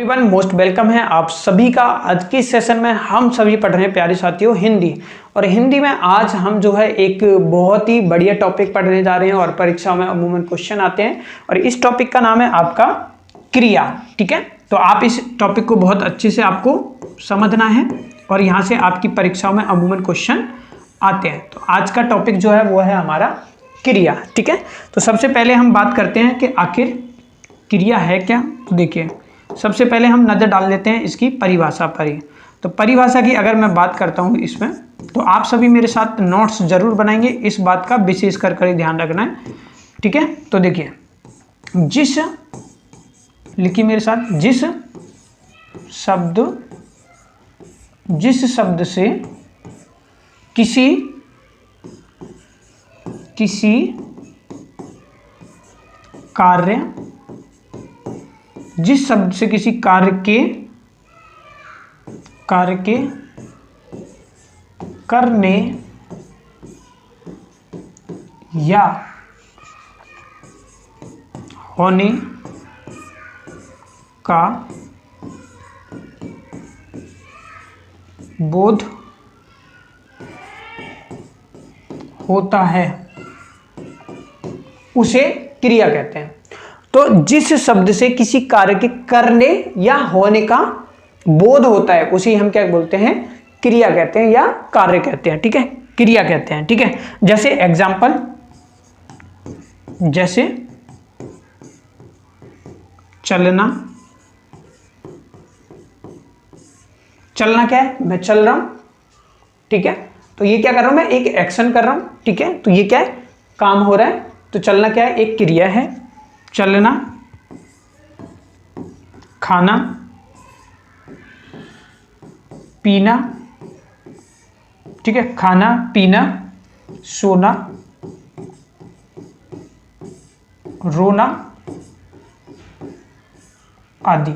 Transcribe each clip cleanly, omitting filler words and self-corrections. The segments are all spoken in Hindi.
एवरीवन मोस्ट वेलकम है आप सभी का। आज के सेशन में हम सभी पढ़ रहे हैं प्यारे साथियों हिंदी। और हिंदी में आज हम जो है एक बहुत ही बढ़िया टॉपिक पढ़ने जा रहे हैं और परीक्षा में अमूमन क्वेश्चन आते हैं और इस टॉपिक का नाम है आपका क्रिया। ठीक है, तो आप इस टॉपिक को बहुत अच्छे से आपको समझना है और यहाँ से आपकी परीक्षाओं में अमूमन क्वेश्चन आते हैं। तो आज का टॉपिक जो है वो है हमारा क्रिया। ठीक है, तो सबसे पहले हम बात करते हैं कि आखिर क्रिया है क्या। तो देखिए, सबसे पहले हम नज़र डाल लेते हैं इसकी परिभाषा पर ही। तो परिभाषा की अगर मैं बात करता हूँ इसमें, तो आप सभी मेरे साथ नोट्स जरूर बनाएंगे, इस बात का विशेष कर ध्यान रखना है। ठीक है, तो देखिए, लिखिए मेरे साथ, जिस शब्द से किसी कार्य, जिस शब्द से किसी कार्य के करने या होने का बोध होता है उसे क्रिया कहते हैं। तो जिस शब्द से किसी कार्य के करने या होने का बोध होता है उसे हम क्या बोलते हैं, क्रिया कहते हैं या कार्य कहते हैं। ठीक है, क्रिया कहते हैं। ठीक है, जैसे एग्जाम्पल, जैसे चलना क्या है, मैं चल रहा हूं। ठीक है, तो ये क्या कर रहा हूं, मैं एक एक्शन कर रहा हूं। ठीक है, तो ये क्या है, काम हो रहा है। तो चलना क्या है, एक क्रिया है। चलना, खाना पीना, ठीक है, खाना पीना, सोना, रोना आदि,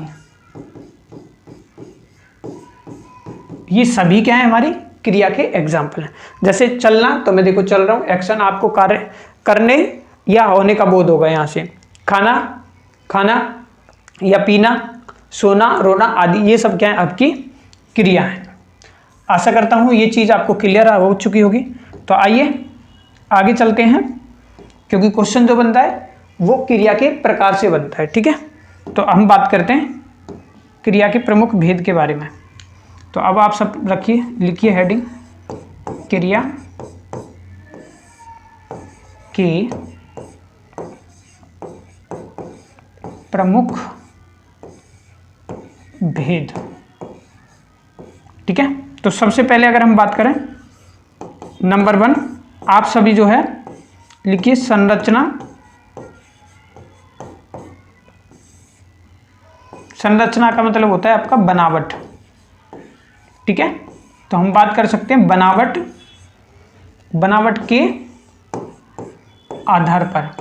ये सभी क्या है, हमारी क्रिया के एग्जाम्पल हैं। जैसे चलना, तो मैं देखो चल रहा हूं, एक्शन आपको कार्य करने या होने का बोध होगा यहाँ से। खाना या पीना, सोना, रोना आदि, ये सब क्या है, आपकी क्रिया है। आशा करता हूँ ये चीज़ आपको क्लियर हो चुकी होगी। तो आइए आगे चलते हैं, क्योंकि क्वेश्चन जो बनता है वो क्रिया के प्रकार से बनता है। ठीक है, तो हम बात करते हैं क्रिया के प्रमुख भेद के बारे में। तो अब आप सब रखिए, लिखिए हेडिंग, क्रिया के प्रमुख भेद। ठीक है, तो सबसे पहले अगर हम बात करें, नंबर 1, आप सभी जो है लिखिए संरचना। संरचना का मतलब होता है आपका बनावट। ठीक है, तो हम बात कर सकते हैं बनावट के आधार पर।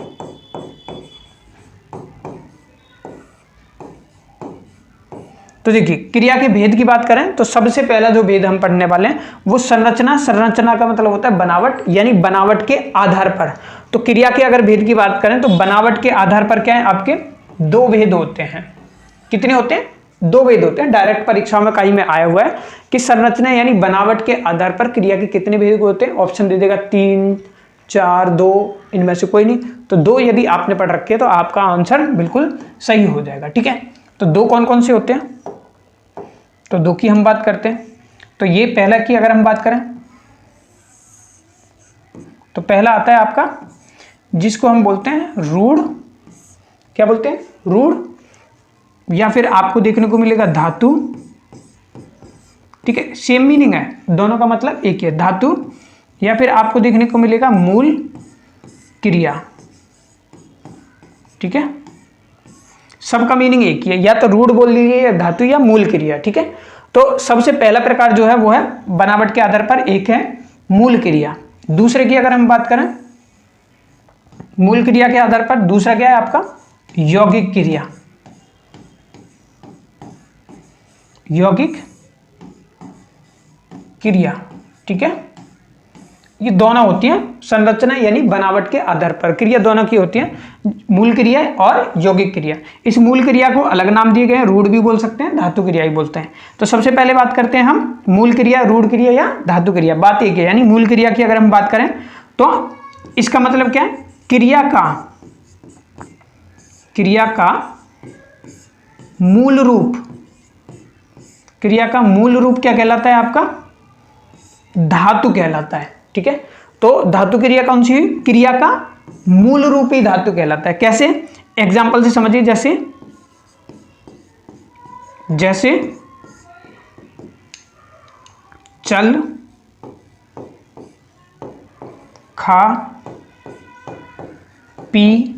तो देखिए, क्रिया के भेद की बात करें तो सबसे पहला जो भेद हम पढ़ने वाले हैं वो संरचना। संरचना का मतलब होता है बनावट, यानी बनावट के आधार पर। तो क्रिया के अगर भेद की बात करें तो बनावट के आधार पर क्या है, आपके 2 भेद होते हैं। कितने होते हैं, 2 भेद होते हैं। डायरेक्ट परीक्षा में कहीं में आया हुआ है कि संरचना यानी बनावट के आधार पर क्रिया के कितने भेद होते हैं। ऑप्शन दे देगा 3, 4, 2, इनमें से कोई नहीं। तो 2 यदि आपने पढ़ रखे तो आपका आंसर बिल्कुल सही हो जाएगा। ठीक है, तो 2 कौन कौन से होते हैं, तो 2 की हम बात करते हैं। तो ये पहला की अगर हम बात करें तो पहला आता है आपका, जिसको हम बोलते हैं रूढ़। क्या बोलते हैं, रूढ़, या फिर आपको देखने को मिलेगा धातु। ठीक है, सेम मीनिंग है, दोनों का मतलब एक ही है, धातु। या फिर आपको देखने को मिलेगा मूल क्रिया। ठीक है, सबका मीनिंग एक ही है, या तो रूढ़ बोल लीजिए या धातु या मूल क्रिया। ठीक है, तो सबसे पहला प्रकार जो है वो है बनावट के आधार पर, एक है मूल क्रिया। दूसरे की अगर हम बात करें मूल क्रिया के आधार पर, दूसरा क्या है आपका, यौगिक क्रिया। यौगिक क्रिया, ठीक है, ये दोनों होती हैं संरचना यानी बनावट के आधार पर। क्रिया दोनों की होती है, मूल क्रिया और यौगिक क्रिया। इस मूल क्रिया को अलग नाम दिए गए हैं, रूढ़ भी बोल सकते हैं, धातु क्रिया भी बोलते हैं। तो सबसे पहले बात करते हैं हम मूल क्रिया, रूढ़ क्रिया या धातु क्रिया। बात एक है, यानी मूल क्रिया की अगर हम बात करें तो इसका मतलब क्या है, क्रिया का मूल रूप, क्रिया का मूल रूप क्या कहलाता है आपका, धातु कहलाता है। ठीक है, तो धातु क्रिया कौन सी हुई, क्रिया का मूल रूप ही धातु कहलाता है। कैसे, एग्जांपल से समझिए, जैसे चल, खा, पी,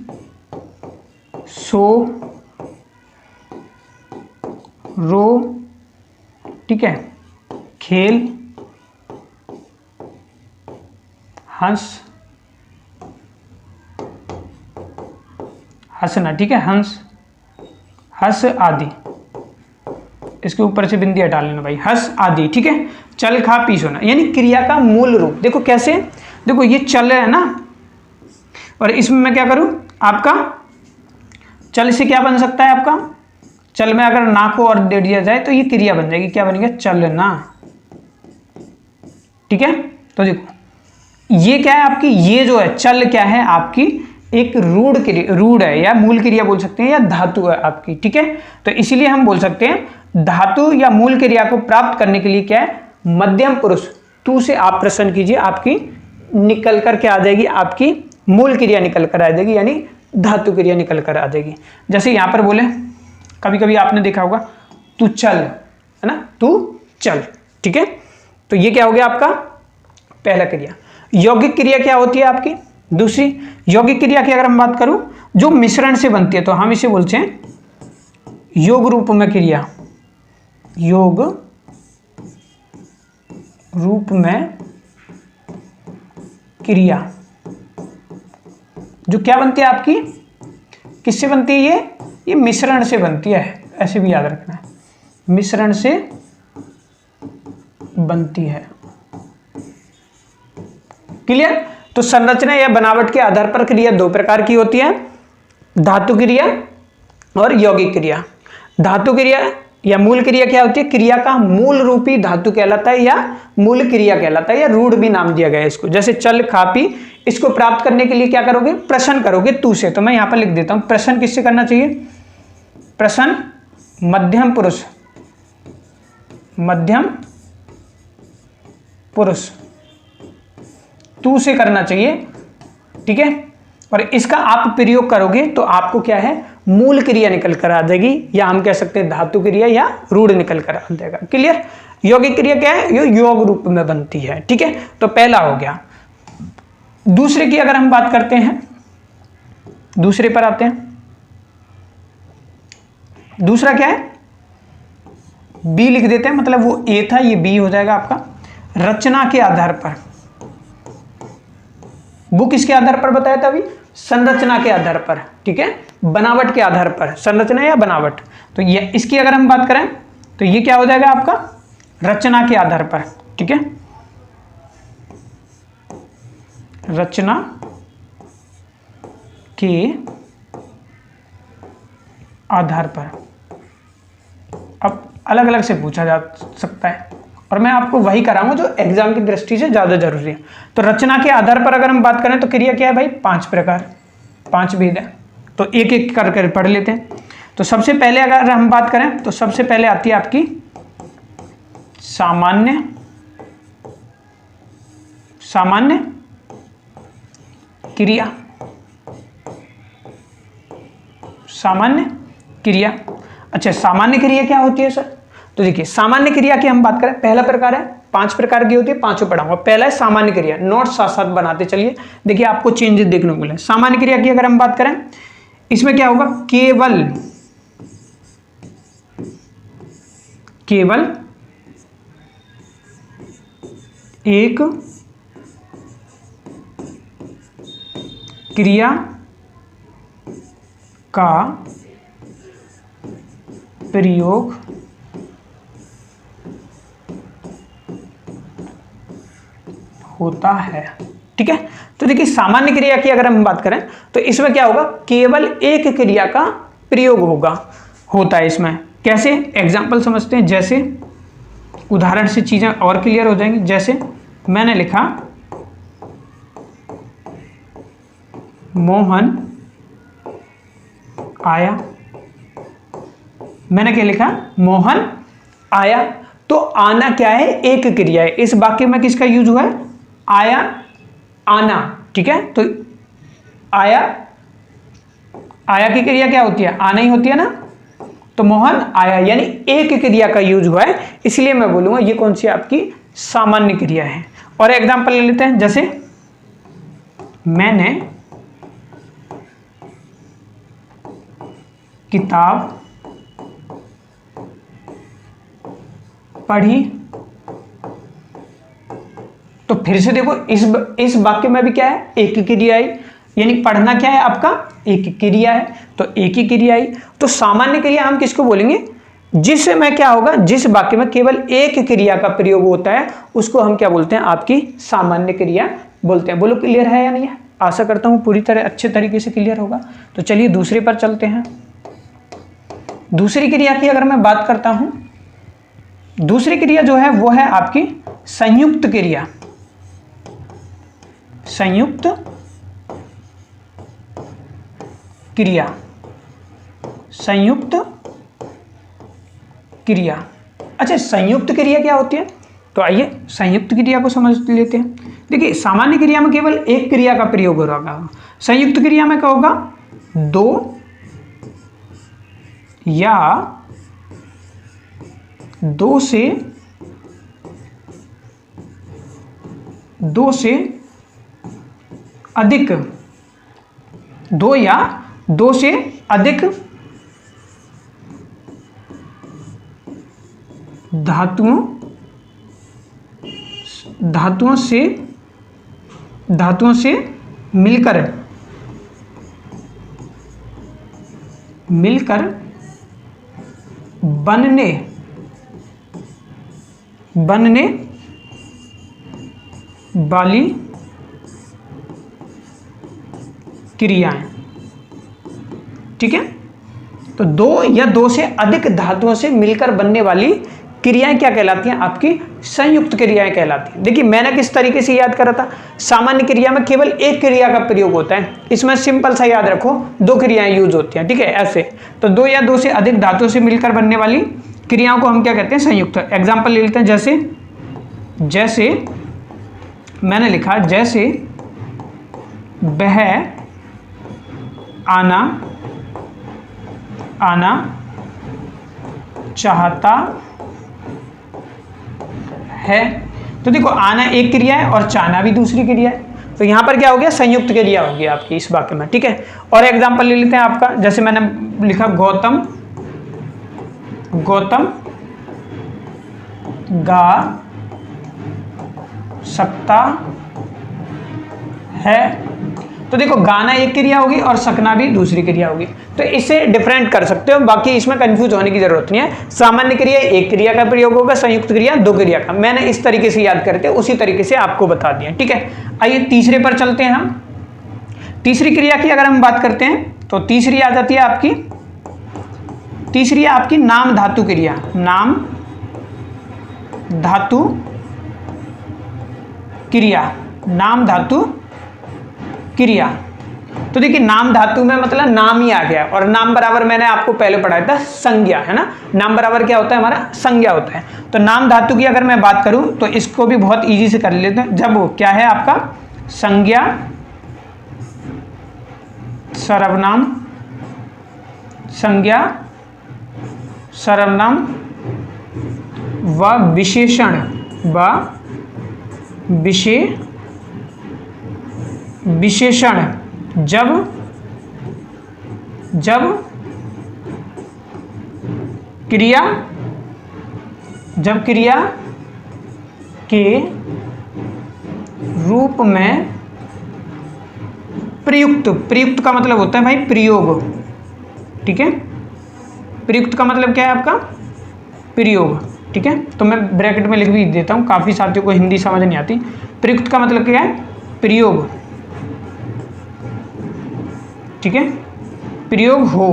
सो, रो, ठीक है, खेल, हंसना, ठीक है, हंस आदि। इसके ऊपर से बिंदी हटा लेना भाई, हंस आदि। ठीक है, चल, खा, पी, सोना, यानी क्रिया का मूल रूप। देखो कैसे, देखो ये चल है ना, और इसमें मैं क्या करूं, आपका चल से क्या बन सकता है, आपका चल में अगर ना को और दे दिया जाए तो ये क्रिया बन जाएगी, क्या बनेगा, चलना। ठीक है, तो देखो ये क्या है आपकी, ये जो है चल क्या है आपकी, एक रूढ़ है या मूल क्रिया बोल सकते हैं, या धातु है आपकी। ठीक है, तो इसीलिए हम बोल सकते हैं धातु या मूल क्रिया को प्राप्त करने के लिए क्या है, मध्यम पुरुष तू से आप प्रश्न कीजिए, आपकी निकल कर के आ जाएगी, आपकी मूल क्रिया निकल कर आ जाएगी, यानी धातु क्रिया निकल कर आ जाएगी। जैसे यहां पर बोले, कभी कभी आपने देखा होगा, तू चल, है ना, तू चल। ठीक है, तो ये क्या हो गया आपका पहला क्रिया। यौगिक क्रिया क्या होती है आपकी दूसरी। यौगिक क्रिया की अगर हम बात करूं, जो मिश्रण से बनती है, तो हम इसे बोलते हैं योग रूप में क्रिया, योग रूप में क्रिया, जो क्या बनती है आपकी, किससे बनती है, ये मिश्रण से बनती है, ऐसे भी याद रखना है, मिश्रण से बनती है। क्लियर। तो संरचना या बनावट के आधार पर क्रिया दो प्रकार की होती है, धातु क्रिया और यौगिक क्रिया। धातु क्रिया या मूल क्रिया क्या होती है, क्रिया का मूल रूपी धातु कहलाता है, या मूल क्रिया कहलाता है, या रूढ़ भी नाम दिया गया है इसको। जैसे चल, खा, पी, इसको प्राप्त करने के लिए क्या करोगे, प्रश्न करोगे तू से। तो मैं यहां पर लिख देता हूं, प्रश्न किससे करना चाहिए, प्रश्न मध्यम पुरुष, मध्यम पुरुष तू से करना चाहिए। ठीक है, और इसका आप प्रयोग करोगे तो आपको क्या है, मूल क्रिया निकल कर आ जाएगी, या हम कह सकते हैं धातु क्रिया या रूढ़ निकल कर आ जाएगा। क्लियर। यौगिक क्रिया क्या है, ये योग रूप में बनती है। ठीक है, तो पहला हो गया। दूसरे की अगर हम बात करते हैं, दूसरे पर आते हैं। दूसरा क्या है, बी लिख देते हैं, मतलब वो ए था, ये बी हो जाएगा आपका। रचना के आधार पर, बुक किसके आधार पर बताया था अभी, संरचना के आधार पर। ठीक है, बनावट के आधार पर, संरचना या बनावट। तो ये इसकी अगर हम बात करें तो ये क्या हो जाएगा आपका, रचना के आधार पर। ठीक है, रचना के आधार पर। अब अलग अलग से पूछा जा सकता है, और मैं आपको वही कराऊंगा जो एग्जाम की दृष्टि से ज्यादा जरूरी है। तो रचना के आधार पर अगर हम बात करें तो क्रिया क्या है भाई, 5 प्रकार, 5 भेद है। तो एक एक करके पढ़ लेते हैं। तो सबसे पहले अगर हम बात करें तो सबसे पहले आती है आपकी सामान्य, सामान्य क्रिया, सामान्य क्रिया। अच्छा, सामान्य क्रिया क्या होती है सर, तो देखिए सामान्य क्रिया की हम बात करें, पहला प्रकार है, 5 प्रकार की होती है, पांचों पढ़ाऊंगा। पहला है सामान्य क्रिया, नोट साथ साथ बनाते चलिए, देखिए आपको चेंजेस देखने को मिले। सामान्य क्रिया की अगर हम बात करें, इसमें क्या होगा, केवल एक क्रिया का प्रयोग होता है। ठीक है, तो देखिए सामान्य क्रिया की अगर हम बात करें तो इसमें क्या होगा, केवल एक क्रिया का प्रयोग होता है इसमें। कैसे, एग्जाम्पल समझते हैं, जैसे उदाहरण से चीजें और क्लियर हो जाएंगी। जैसे मैंने लिखा मोहन आया, मैंने क्या लिखा, मोहन आया। तो आना क्या है, एक क्रिया है। इस वाक्य में किसका यूज हुआ है, आया, आना। ठीक है, तो आया, आया की क्रिया क्या होती है, आना ही होती है ना। तो मोहन आया यानी एक क्रिया का यूज हुआ है, इसलिए मैं बोलूंगा ये कौन सी आपकी सामान्य क्रिया है। और एग्जांपल ले लेते हैं, जैसे मैंने किताब पढ़ी। तो फिर से देखो इस वाक्य में भी क्या है, एक क्रिया है, यानी पढ़ना क्या है आपका, एक क्रिया है, तो एक ही क्रिया है। तो सामान्य क्रिया हम किसको बोलेंगे, जिसमें क्या होगा, जिस वाक्य में केवल एक क्रिया का प्रयोग होता है उसको हम क्या बोलते हैं, आपकी सामान्य क्रिया बोलते हैं। बोलो क्लियर है या नहीं है, आशा करता हूं पूरी तरह अच्छे तरीके से क्लियर होगा। तो चलिए दूसरे पर चलते हैं। दूसरी क्रिया की अगर मैं बात करता हूं, दूसरी क्रिया जो है वो है आपकी संयुक्त क्रिया। संयुक्त क्रिया, संयुक्त क्रिया। अच्छा, संयुक्त क्रिया क्या होती है, तो आइए संयुक्त क्रिया को समझ लेते हैं। देखिए सामान्य क्रिया में केवल एक क्रिया का प्रयोग हो रहा होगा, संयुक्त क्रिया में क्या होगा, दो या दो से अधिक, दो या दो से अधिक धातुओं से मिलकर बनने वाली क्रियाएं। ठीक है, तो दो या दो से अधिक धातुओं से मिलकर बनने वाली क्रियाएं क्या कहलाती हैं, आपकी संयुक्त क्रियाएं कहलाती हैं। देखिए मैंने किस तरीके से याद करा था, सामान्य क्रिया में केवल एक क्रिया का प्रयोग होता है, इसमें सिंपल सा याद रखो, दो क्रियाएं यूज होती हैं। ठीक है, ऐसे तो दो या दो से अधिक धातुओं से मिलकर बनने वाली क्रियाओं को हम क्या कहते हैं, संयुक्त। एग्जाम्पल ले लेते हैं, जैसे मैंने लिखा, जैसे वह आना चाहता है। तो देखो आना एक क्रिया है और चाहना भी दूसरी क्रिया है, तो यहां पर क्या हो गया, संयुक्त क्रिया होगी आपकी इस वाक्य में। ठीक है, और एग्जांपल ले लेते हैं आपका, जैसे मैंने लिखा गौतम गा सकता है। तो देखो गाना एक क्रिया होगी और सकना भी दूसरी क्रिया होगी, तो इससे डिफरेंट कर सकते हो, बाकी इसमें कंफ्यूज होने की जरूरत नहीं है। सामान्य क्रिया एक क्रिया का प्रयोग होगा, संयुक्त क्रिया दो क्रिया का। मैंने इस तरीके से याद करते उसी तरीके से आपको बता दिया। ठीक है, आइए तीसरे पर चलते हैं हम। तीसरी क्रिया की अगर हम बात करते हैं तो तीसरी आ जाती है आपकी, तीसरी है आपकी नाम धातु क्रिया। नाम धातु क्रिया, नाम धातु क्रिया। तो देखिए नाम धातु में मतलब नाम ही आ गया, और नाम बराबर मैंने आपको पहले पढ़ाया था संज्ञा, है ना। नाम बराबर क्या होता है, हमारा संज्ञा होता है। तो नाम धातु की अगर मैं बात करूं तो इसको भी बहुत इजी से कर लेते हैं। जब वो क्या है आपका संज्ञा, सर्वनाम, संज्ञा, सर्वनाम व विशेषण विशेषण जब क्रिया के रूप में प्रयुक्त का मतलब होता है भाई प्रयोग। ठीक है, प्रयुक्त का मतलब क्या है आपका प्रयोग। ठीक है, तो मैं ब्रैकेट में लिख भी देता हूँ, काफ़ी साथियों को हिंदी समझ नहीं आती। प्रयुक्त का मतलब क्या है? प्रयोग, ठीक है, प्रयोग हो,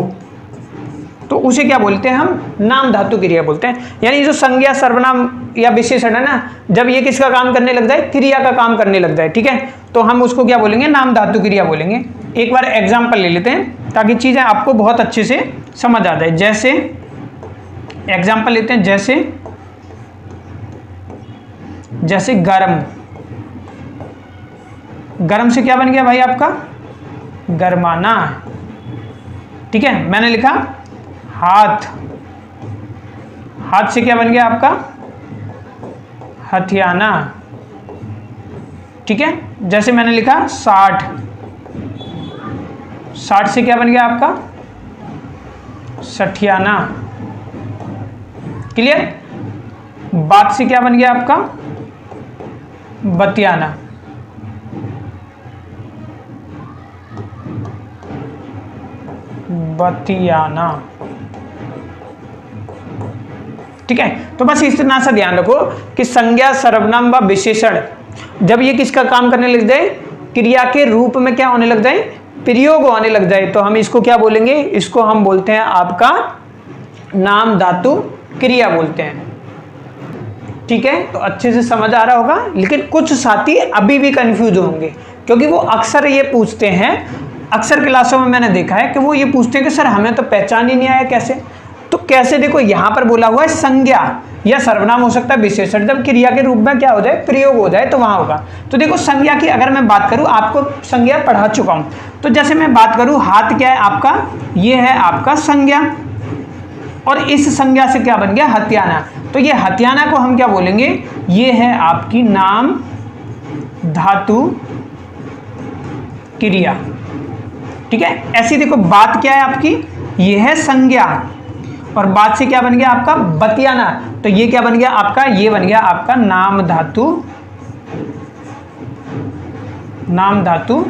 तो उसे क्या बोलते हैं हम? नाम धातु क्रिया बोलते हैं। यानी जो संज्ञा सर्वनाम या विशेषण है ना, जब ये किसका काम करने लग जाए? क्रिया का काम करने लग जाए, ठीक है, तो हम उसको क्या बोलेंगे? नाम धातु क्रिया बोलेंगे। एक बार एग्जाम्पल ले लेते हैं ताकि चीजें आपको बहुत अच्छे से समझ आ जाए। जैसे एग्जाम्पल लेते हैं, जैसे गरम, गरम से क्या बन गया भाई आपका? गरमाना, ठीक है। मैंने लिखा हाथ, हाथ से क्या बन गया आपका? हथियाना, ठीक है। जैसे मैंने लिखा 60, 60 से क्या बन गया आपका? सठियाना, क्लियर। बात से क्या बन गया आपका? बतियाना, बतियाना, ठीक है। तो बस इतना सा ध्यान रखो कि संज्ञा सर्वनाम व विशेषण जब ये किसका काम करने लग जाए? क्रिया के रूप में क्या होने लग जाए? प्रयोग होने लग जाए, तो हम इसको क्या बोलेंगे? इसको हम बोलते हैं आपका नाम धातु क्रिया बोलते हैं, ठीक है। तो अच्छे से समझ आ रहा होगा, लेकिन कुछ साथी अभी भी कंफ्यूज होंगे क्योंकि वो अक्सर ये पूछते हैं, अक्सर क्लासों में मैंने देखा है कि वो ये पूछते हैं कि सर हमें तो पहचान ही नहीं आया कैसे। तो कैसे? देखो यहां पर बोला हुआ है संज्ञा या सर्वनाम हो सकता है विशेषण, जब क्रिया के रूप में क्या हो जाए? प्रयोग हो जाए, तो वहां होगा। तो देखो संज्ञा की अगर मैं बात करूं, आपको संज्ञा पढ़ा चुका हूं, तो जैसे मैं बात करूं हाथ क्या है आपका? ये है आपका संज्ञा, और इस संज्ञा से क्या बन गया? हथियाना। तो ये हथियाना को हम क्या बोलेंगे? ये है आपकी नाम धातु क्रिया, ठीक है। ऐसी देखो बात क्या है आपकी? ये है संज्ञा, और बात से क्या बन गया आपका? बतियाना, तो ये क्या बन गया आपका? ये बन गया आपका नाम धातु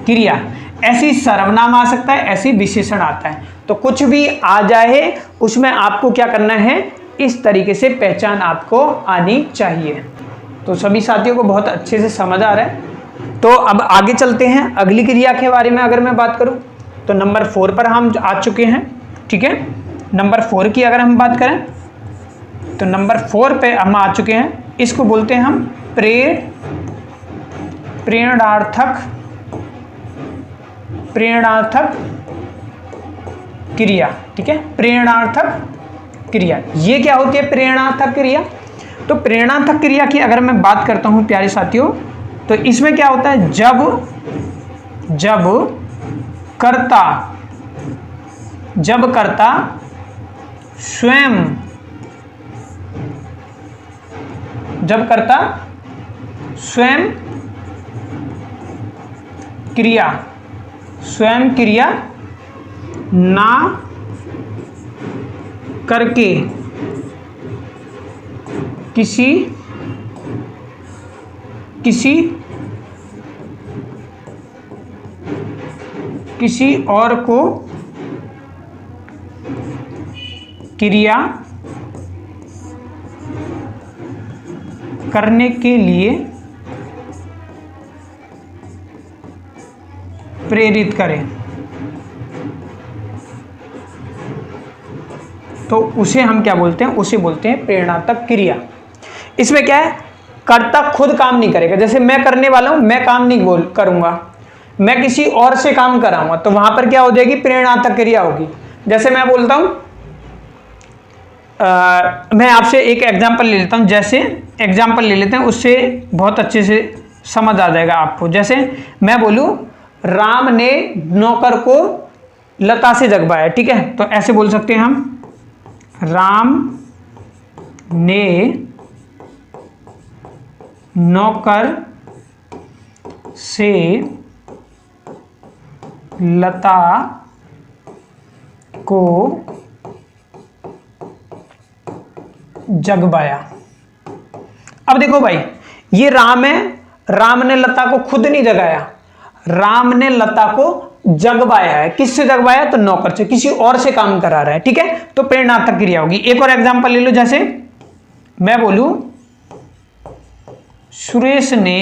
क्रिया। ऐसी सर्वनाम आ सकता है, ऐसी विशेषण आता है, तो कुछ भी आ जाए उसमें आपको क्या करना है? इस तरीके से पहचान आपको आनी चाहिए। तो सभी साथियों को बहुत अच्छे से समझ आ रहा है। तो अब आगे चलते हैं। अगली क्रिया के बारे में अगर मैं बात करूं तो नंबर 4 पर हम आ चुके हैं, ठीक है। नंबर 4 की अगर हम बात करें तो नंबर 4 पे हम आ चुके हैं। इसको बोलते हैं हम प्रेरणार्थक क्रिया, ठीक है। प्रेरणार्थक क्रिया, ये क्या होती है प्रेरणार्थक क्रिया? तो प्रेरणार्थक क्रिया की अगर मैं बात करता हूं प्यारे साथियों, तो इसमें क्या होता है? जब कर्ता स्वयं, जब कर्ता स्वयं क्रिया ना करके किसी और को क्रिया करने के लिए प्रेरित करें, तो उसे हम क्या बोलते हैं? उसे बोलते हैं प्रेरणार्थक क्रिया। इसमें क्या है? कर्ता खुद काम नहीं करेगा, जैसे मैं करने वाला हूं, मैं काम नहीं करूंगा, मैं किसी और से काम कराऊंगा, तो वहां पर क्या हो जाएगी? प्रेरणार्थक क्रिया होगी। जैसे मैं बोलता हूं, मैं आपसे एक एग्जांपल ले लेता हूं, जैसे एग्जांपल ले लेते हैं, उससे बहुत अच्छे से समझ आ जाएगा आपको। जैसे मैं बोलूं राम ने नौकर को लता से जगवाया, ठीक है, तो ऐसे बोल सकते हैं हम, राम ने नौकर से लता को जगवाया। अब देखो भाई, ये राम है, राम ने लता को खुद नहीं जगाया, राम ने लता को जगवाया है। किससे जगवाया? तो नौकर से, किसी और से काम करा रहा है, ठीक है, तो प्रेरणार्थक क्रिया होगी। एक और एग्जांपल ले लो, जैसे मैं बोलूं सुरेश ने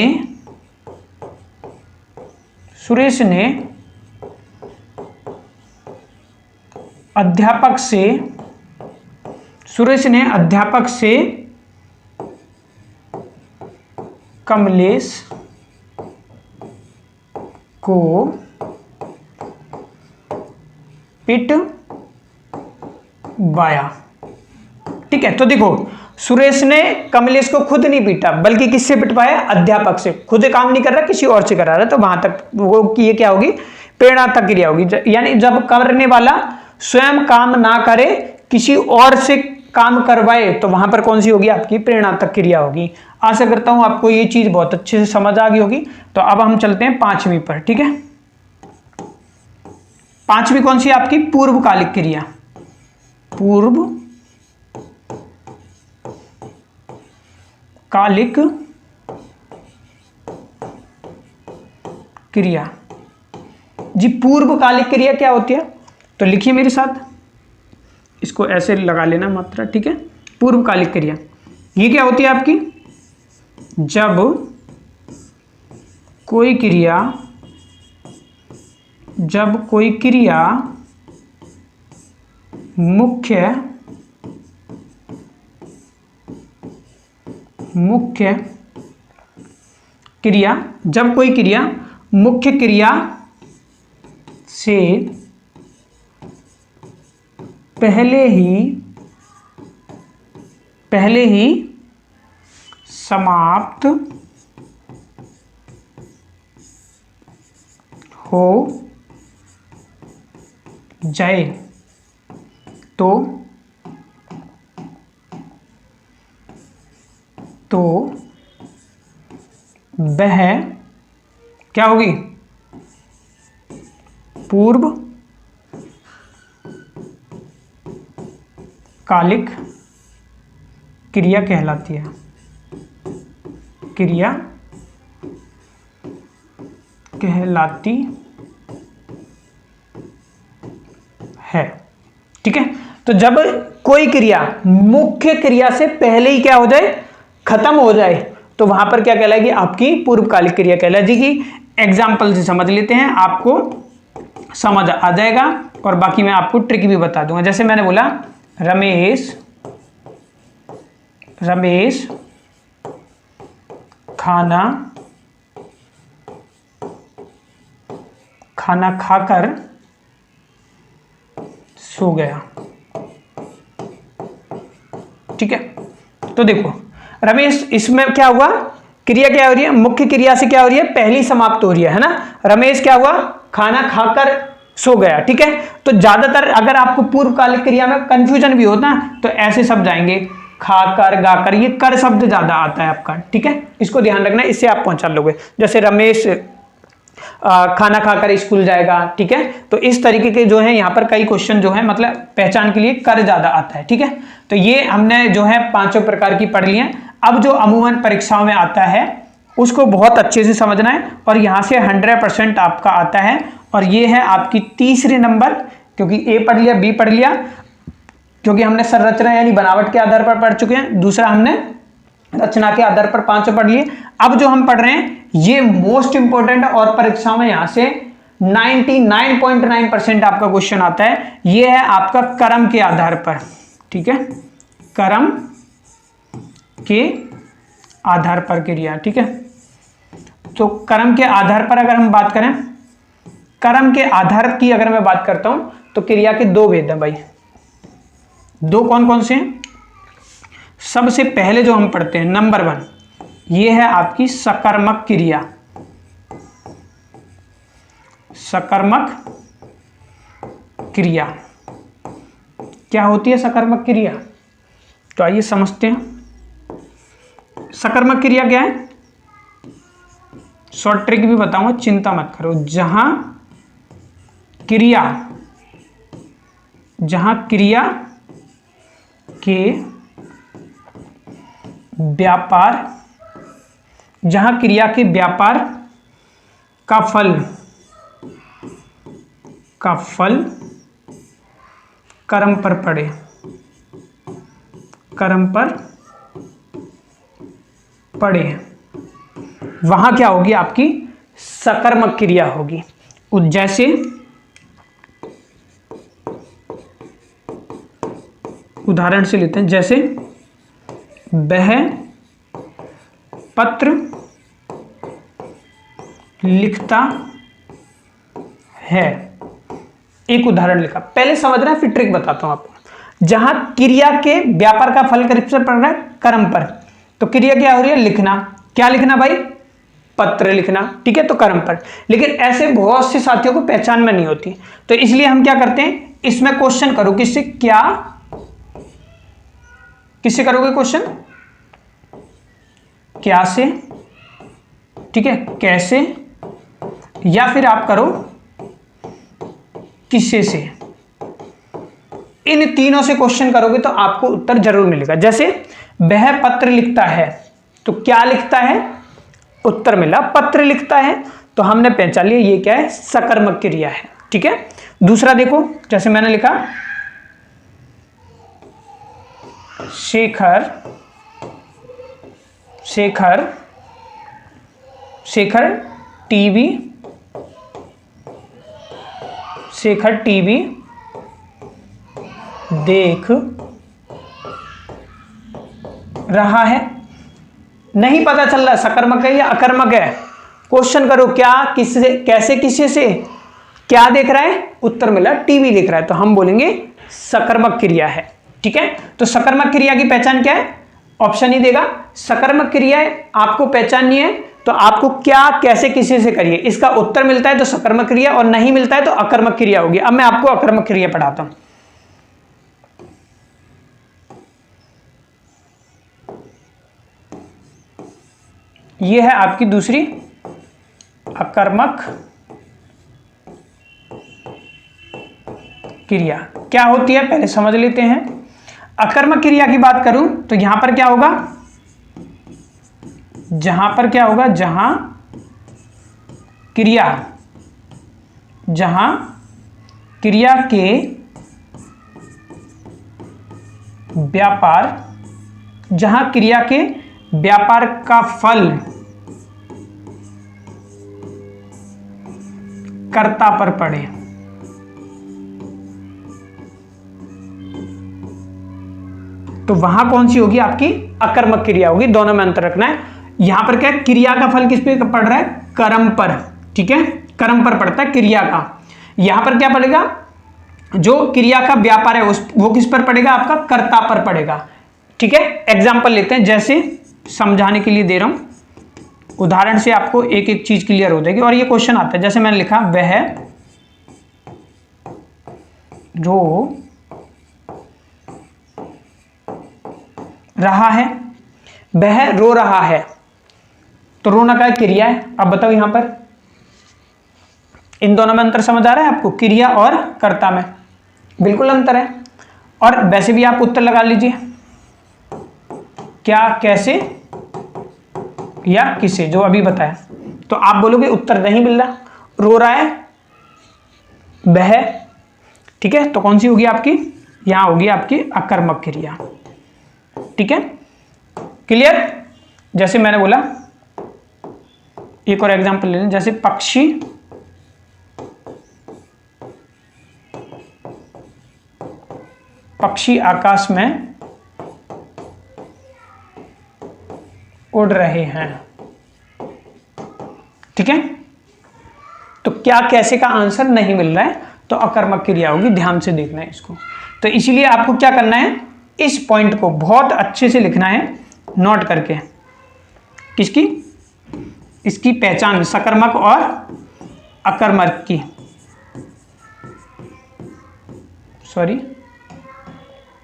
अध्यापक से कमलेश को पिटवाया। ठीक है, तो देखो सुरेश ने कमलेश को खुद नहीं पीटा बल्कि किससे पिटवाया? अध्यापक से। खुद काम नहीं कर रहा, किसी और से करा रहा, तो वहां तक वो की ये क्या होगी? प्रेरणात्मक क्रिया होगी। यानी जब करने वाला स्वयं काम ना करे, किसी और से काम करवाए, तो वहां पर कौन सी होगी? आपकी प्रेरणात्मक क्रिया होगी। आशा करता हूं आपको ये चीज बहुत अच्छे से समझ आ गई होगी। तो अब हम चलते हैं 5वीं पर। ठीक है, 5वीं कौन सी है आपकी? पूर्वकालिक क्रिया। पूर्वकालिक क्रिया जी। पूर्वकालिक क्रिया क्या होती है? तो लिखिए मेरे साथ, इसको ऐसे लगा लेना मात्रा। ठीक है, पूर्वकालिक क्रिया ये क्या होती है आपकी? जब कोई क्रिया मुख्य क्रिया से पहले ही समाप्त हो जाए तो वह क्या होगी? पूर्वकालिक क्रिया कहलाती है। ठीक है, तो जब कोई क्रिया मुख्य क्रिया से पहले ही क्या हो जाए? खत्म हो जाए, तो वहां पर क्या कहलाएगी? आपकी पूर्वकालिक क्रिया कहलाएगी। एग्जाम्पल से समझ लेते हैं, आपको समझ आ जाएगा और बाकी मैं आपको ट्रिक भी बता दूंगा। जैसे मैंने बोला रमेश खाना खाकर सो गया। ठीक है, तो देखो रमेश, इसमें क्या हुआ? क्रिया क्या हो रही है? मुख्य क्रिया से क्या हो रही है? पहली समाप्त हो रही है ना। रमेश क्या हुआ? खाना खाकर सो गया। ठीक है, तो ज्यादातर अगर आपको पूर्वकालिक क्रिया में कंफ्यूजन भी होता है तो ऐसे शब्द आएंगे, खाकर, गाकर, ये कर शब्द ज्यादा आता है आपका। ठीक है, इसको ध्यान रखना, इससे आप पहुंचा लोगे। जैसे रमेश खाना खाकर स्कूल जाएगा। ठीक है, तो इस तरीके के जो है यहाँ पर कई क्वेश्चन जो है मतलब पहचान के लिए कर ज्यादा आता है। ठीक है, तो ये हमने जो है 5 प्रकार की पढ़ ली है। अब जो अमूमन परीक्षाओं में आता है उसको बहुत अच्छे से समझना है और यहाँ से 100% आपका आता है। और ये है आपकी तीसरे नंबर, क्योंकि ए पढ़ लिया, बी पढ़ लिया, क्योंकि हमने संरचना यानी बनावट के आधार पर पढ़ चुके हैं। दूसरा हमने रचना के आधार पर 5 पढ़ लिए। अब जो हम पढ़ रहे हैं ये मोस्ट इंपोर्टेंट और परीक्षाओं में यहां से 99.9% आपका क्वेश्चन आता है। ये है आपका क्रम के आधार पर। ठीक है, क्रम के आधार पर क्रिया। ठीक है, तो क्रम के आधार पर अगर हम बात करें, क्रम के आधार की अगर मैं बात करता हूं तो क्रिया के 2 भेद हैं भाई। 2 कौन कौन से हैं? सबसे पहले जो हम पढ़ते हैं नंबर 1, ये है आपकी सकर्मक क्रिया। सकर्मक क्रिया क्या होती है? सकर्मक क्रिया, तो आइए समझते हैं। सकर्मक क्रिया क्या है? शॉर्ट ट्रिक भी बताऊंगा, चिंता मत करो। जहां क्रिया के व्यापार, जहां क्रिया के व्यापार का फल कर्म पर पड़े, कर्म पर पढ़े, वहां क्या होगी आपकी सकर्मक क्रिया होगी। जैसे उदाहरण से लेते हैं, जैसे वह पत्र लिखता है, एक उदाहरण लिखा। पहले समझना है फिर ट्रिक बताता हूं आपको। जहां क्रिया के व्यापार का फल किस पर पड़ रहा है, कर्म पर, तो क्रिया क्या हो रही है, लिखना। क्या लिखना भाई, पत्र लिखना, ठीक है, तो कर्म पर। लेकिन ऐसे बहुत से साथियों को पहचान में नहीं होती, तो इसलिए हम क्या करते हैं, इसमें क्वेश्चन करो किससे, क्या किससे करोगे क्वेश्चन, क्या से, ठीक है, कैसे, या फिर आप करो किससे से। इन तीनों से क्वेश्चन करोगे तो आपको उत्तर जरूर मिलेगा। जैसे वह पत्र लिखता है, तो क्या लिखता है, उत्तर मिला पत्र लिखता है, तो हमने पहचान लिया ये क्या है, सकर्मक क्रिया है, ठीक है। दूसरा देखो, जैसे मैंने लिखा शेखर शेखर शेखर टीवी शेखर टीवी देख रहा है। नहीं पता चल रहा सकर्मक है या अकर्मक है, क्वेश्चन करो क्या, किससे, कैसे, किससे से, क्या देख रहा है, उत्तर मिला टीवी देख रहा है, तो हम बोलेंगे सकर्मक क्रिया है, ठीक है। तो सकर्मक क्रिया की पहचान क्या है, ऑप्शन ही देगा। सकर्मक क्रिया आपको पहचाननी है तो आपको क्या, कैसे, किसी से करिए, इसका उत्तर मिलता है तो सकर्मक क्रिया, और नहीं मिलता है तो अकर्मक क्रिया होगी। अब मैं आपको अकर्मक क्रिया पढ़ाता हूं। यह है आपकी दूसरी अकर्मक क्रिया। क्या होती है पहले समझ लेते हैं। अकर्मक क्रिया की बात करूं तो यहां पर क्या होगा, जहां पर क्या होगा, जहां क्रिया के व्यापार, जहां क्रिया के व्यापार का फल कर्ता पर पड़े, तो वहां कौन सी होगी आपकी अकर्मक क्रिया होगी। दोनों में अंतर रखना है। यहां पर क्या है, क्रिया का फल किस पे पड़ रहा है, कर्म पर, ठीक है, कर्म पर पड़ता है क्रिया का। यहां पर क्या पड़ेगा, जो क्रिया का व्यापार है वो किस पर पड़ेगा, आपका कर्ता पर पड़ेगा, ठीक है। एग्जाम्पल लेते हैं, जैसे समझाने के लिए दे रहा हूं, उदाहरण से आपको एक एक चीज क्लियर हो जाएगी। और ये क्वेश्चन आता है, जैसे मैंने लिखा वह रो रहा है, वह रो रहा है, तो रोना का क्रिया है। अब बताओ यहां पर इन दोनों में अंतर समझ आ रहा है आपको, क्रिया और कर्ता में बिल्कुल अंतर है। और वैसे भी आप उत्तर लगा लीजिए, क्या, कैसे या किसे, जो अभी बताया। तो आप बोलोगे उत्तर नहीं मिल रहा, रो रहा है वह, ठीक है, तो कौन सी होगी आपकी, यहां होगी आपकी अकर्मक क्रिया, ठीक है, क्लियर। जैसे मैंने बोला, एक और एग्जांपल ले लें, जैसे पक्षी आकाश में उड़ रहे हैं, ठीक है। तो क्या, कैसे का आंसर नहीं मिल रहा है, तो अकर्मक क्रिया होगी, ध्यान से देखना है इसको। तो इसीलिए आपको क्या करना है, इस पॉइंट को बहुत अच्छे से लिखना है, नोट करके, किसकी, इसकी पहचान, सकर्मक और अकर्मक की, सॉरी,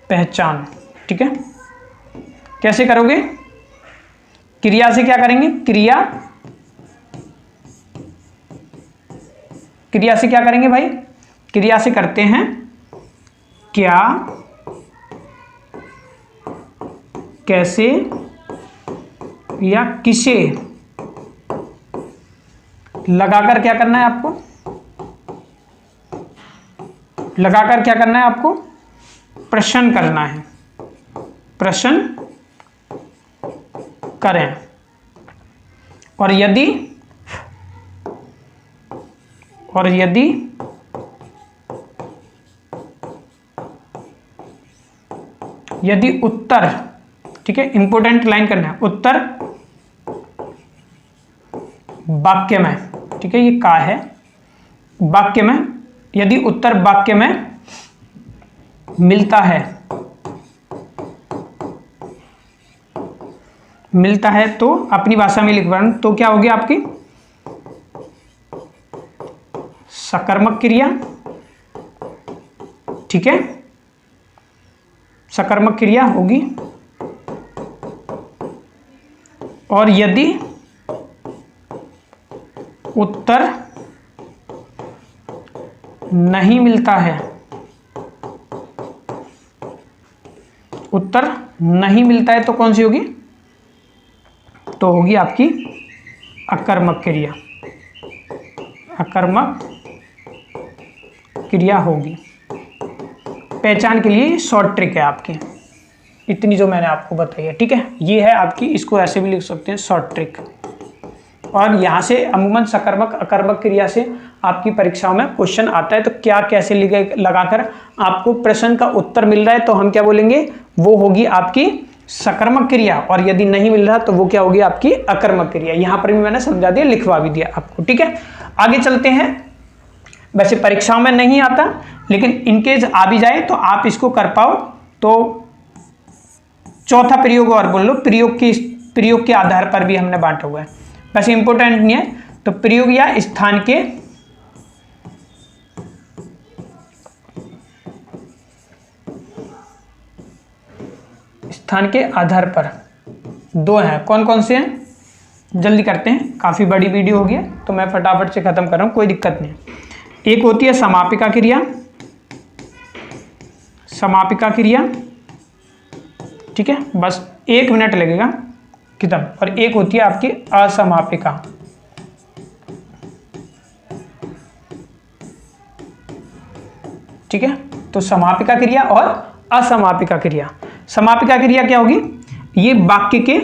पहचान, ठीक है। कैसे करोगे, क्रिया से क्या करेंगे, क्रिया से क्या करेंगे भाई, क्रिया से करते हैं क्या, कैसे या किसे, लगाकर क्या करना है आपको, लगाकर क्या करना है आपको, प्रश्न करना है, प्रश्न करें, और यदि उत्तर, ठीक है, इंपॉर्टेंट लाइन करना है, उत्तर वाक्य में, ठीक है, ये का है वाक्य में, यदि उत्तर वाक्य में मिलता है तो अपनी भाषा में लिखवाना, तो क्या होगी आपकी सकर्मक क्रिया, ठीक है, सकर्मक क्रिया होगी। और यदि उत्तर नहीं मिलता है, उत्तर नहीं मिलता है तो कौन सी होगी, तो होगी आपकी अकर्मक क्रिया, अकर्मक क्रिया होगी। पहचान के लिए शॉर्ट ट्रिक है आपकी, इतनी जो मैंने आपको बताई है, ठीक है, ये है आपकी, इसको ऐसे भी लिख सकते हैं शॉर्ट ट्रिक। और यहाँ से अमूमन सकर्मक अकर्मक क्रिया से आपकी परीक्षाओं में क्वेश्चन आता है, तो क्या कैसे लगाकर आपको प्रश्न का उत्तर मिल रहा है तो हम क्या बोलेंगे, वो होगी आपकी सकर्मक क्रिया, और यदि नहीं मिल रहा तो वो क्या होगी आपकी अकर्मक क्रिया। यहाँ पर भी मैंने समझा दिया, लिखवा भी दिया आपको, ठीक है। आगे चलते हैं, वैसे परीक्षाओं में नहीं आता, लेकिन इनकेस आ भी जाए तो आप इसको कर पाओ तो चौथा प्रयोग और बोल लो, प्रयोग के आधार पर भी हमने बांटा हुआ है, वैसे इंपॉर्टेंट नहीं है, तो प्रयोग या स्थान के आधार पर दो हैं, कौन कौन से हैं, जल्दी करते हैं, काफी बड़ी वीडियो हो गई तो मैं फटाफट से खत्म कर रहा हूं, कोई दिक्कत नहीं। एक होती है समापिका क्रिया, समापिका क्रिया, ठीक है, बस 1 मिनट लगेगा खत्म। और एक होती है आपकी असमापिका, ठीक है, तो समापिका क्रिया और असमापिका क्रिया। समापिका क्रिया क्या होगी, ये वाक्य के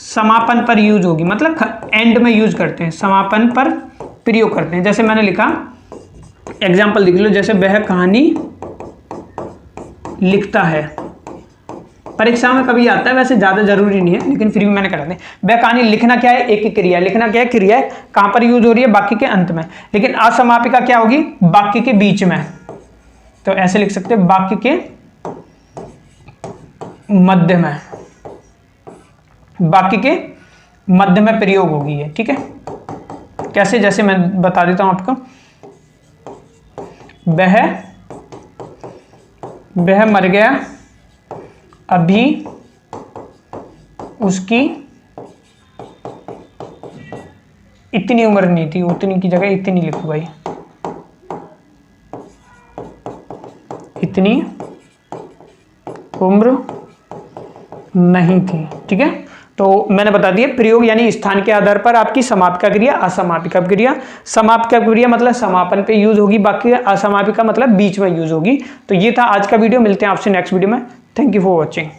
समापन पर यूज होगी, मतलब एंड में यूज करते हैं, समापन पर प्रयोग करते हैं। जैसे मैंने लिखा, एग्जाम्पल देख लो, जैसे वह कहानी लिखता है, परीक्षा में कभी आता है, वैसे ज्यादा जरूरी नहीं है, लेकिन फिर भी मैंने करा दिया। वह कहानी लिखना क्या है, एक क्रिया, लिखना क्या है, क्रिया है, कहां पर यूज हो रही है, वाक्य के अंत में। लेकिन असमापिका क्या होगी, वाक्य के बीच में, तो ऐसे लिख सकते हैं, वाक्य के मध्य में, वाक्य के मध्य में प्रयोग होगी है, ठीक है। कैसे, जैसे मैं बता देता हूं आपको, वह मर गया, अभी उसकी इतनी उम्र नहीं थी, उतनी की जगह इतनी लिखो भाई, इतनी उम्र नहीं थी, ठीक है। तो मैंने बता दिया, प्रयोग यानी स्थान के आधार पर आपकी समापिका क्रिया, असमापिका क्रिया। समापिका क्रिया मतलब समापन पे यूज होगी, बाकी असमापिका मतलब बीच में यूज होगी। तो ये था आज का वीडियो, मिलते हैं आपसे नेक्स्ट वीडियो में। Thank you for watching.